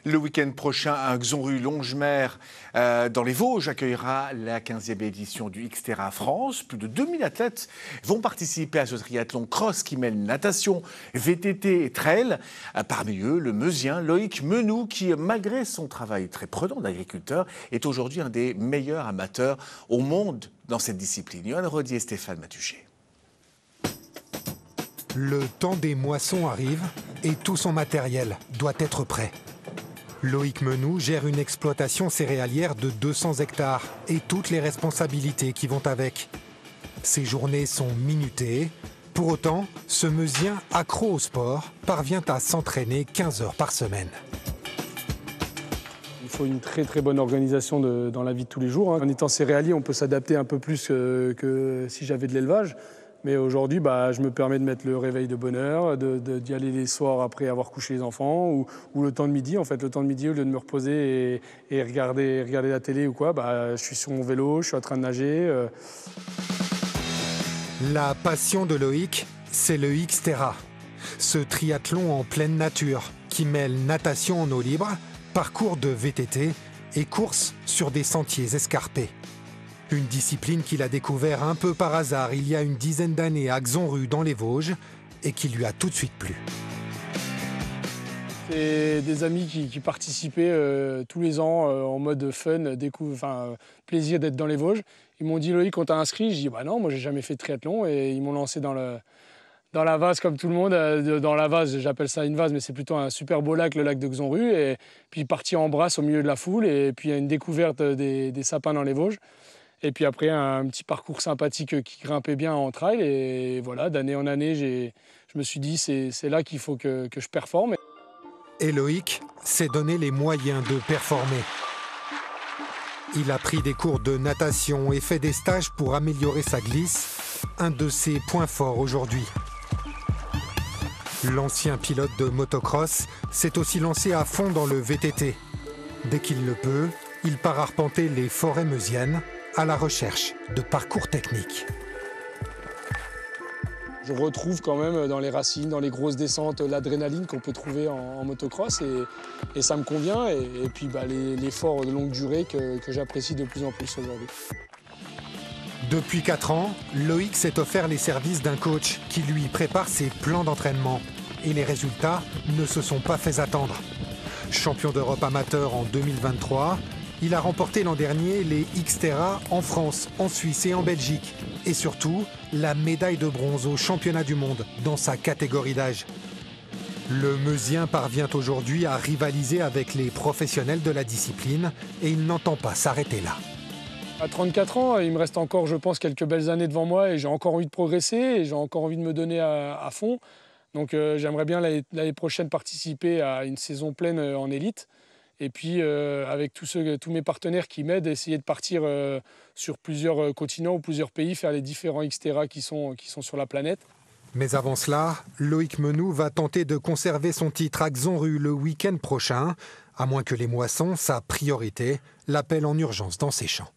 Le week-end prochain, un Xonru-Longemer dans les Vosges accueillera la 15e édition du Xterra France. Plus de 2000 athlètes vont participer à ce triathlon cross qui mêle natation, VTT et trail. Parmi eux, le Meusien Loïc Menou qui, malgré son travail très prenant d'agriculteur, est aujourd'hui un des meilleurs amateurs au monde dans cette discipline. Yoann Rodier et Stéphane Matuchet. Le temps des moissons arrive et tout son matériel doit être prêt. Loïc Menou gère une exploitation céréalière de 200 hectares et toutes les responsabilités qui vont avec. Ses journées sont minutées. Pour autant, ce Meusien accro au sport parvient à s'entraîner 15 heures par semaine. Il faut une très bonne organisation dans la vie de tous les jours. En étant céréalier, on peut s'adapter un peu plus que si j'avais de l'élevage. Mais aujourd'hui, je me permets de mettre le réveil de bonne heure, d'y aller les soirs après avoir couché les enfants ou le temps de midi. En fait, le temps de midi, au lieu de me reposer et regarder la télé ou quoi, je suis sur mon vélo, je suis en train de nager. La passion de Loïc, c'est le Xterra. Ce triathlon en pleine nature qui mêle natation en eau libre, parcours de VTT et course sur des sentiers escarpés. Une discipline qu'il a découvert un peu par hasard il y a une dizaine d'années à Xonru dans les Vosges et qui lui a tout de suite plu. C'est des amis qui participaient tous les ans en mode fun, plaisir d'être dans les Vosges. Ils m'ont dit Loïc, on t'a inscrit. Je dis non, moi j'ai jamais fait de triathlon et ils m'ont lancé dans la vase comme tout le monde. Dans la vase, j'appelle ça une vase, mais c'est plutôt un super beau lac, le lac de Xonru. Et puis partir en brasse au milieu de la foule et puis une découverte des sapins dans les Vosges. Et puis après, un petit parcours sympathique qui grimpait bien en trail. Et voilà, d'année en année, je me suis dit, c'est là qu'il faut que je performe. Et Loïc s'est donné les moyens de performer. Il a pris des cours de natation et fait des stages pour améliorer sa glisse, un de ses points forts aujourd'hui. L'ancien pilote de motocross s'est aussi lancé à fond dans le VTT. Dès qu'il le peut, il part arpenter les forêts meusiennes à la recherche de parcours techniques. Je retrouve quand même dans les racines, dans les grosses descentes, l'adrénaline qu'on peut trouver en motocross et ça me convient. Et puis l'effort de longue durée que j'apprécie de plus en plus aujourd'hui. Depuis 4 ans, Loïc s'est offert les services d'un coach qui lui prépare ses plans d'entraînement. Et les résultats ne se sont pas fait attendre. Champion d'Europe amateur en 2023, il a remporté l'an dernier les Xterra en France, en Suisse et en Belgique. Et surtout, la médaille de bronze au championnat du monde dans sa catégorie d'âge. Le Meusien parvient aujourd'hui à rivaliser avec les professionnels de la discipline et il n'entend pas s'arrêter là. À 34 ans, il me reste encore, je pense, quelques belles années devant moi et j'ai encore envie de progresser et j'ai encore envie de me donner à fond. Donc j'aimerais bien l'année prochaine participer à une saison pleine en élite. Et puis, avec tous mes partenaires qui m'aident, essayer de partir sur plusieurs continents ou plusieurs pays, faire les différents Xterra qui sont sur la planète. Mais avant cela, Loïc Menou va tenter de conserver son titre à Xonru le week-end prochain, à moins que les moissons, sa priorité, l'appellent en urgence dans ses champs.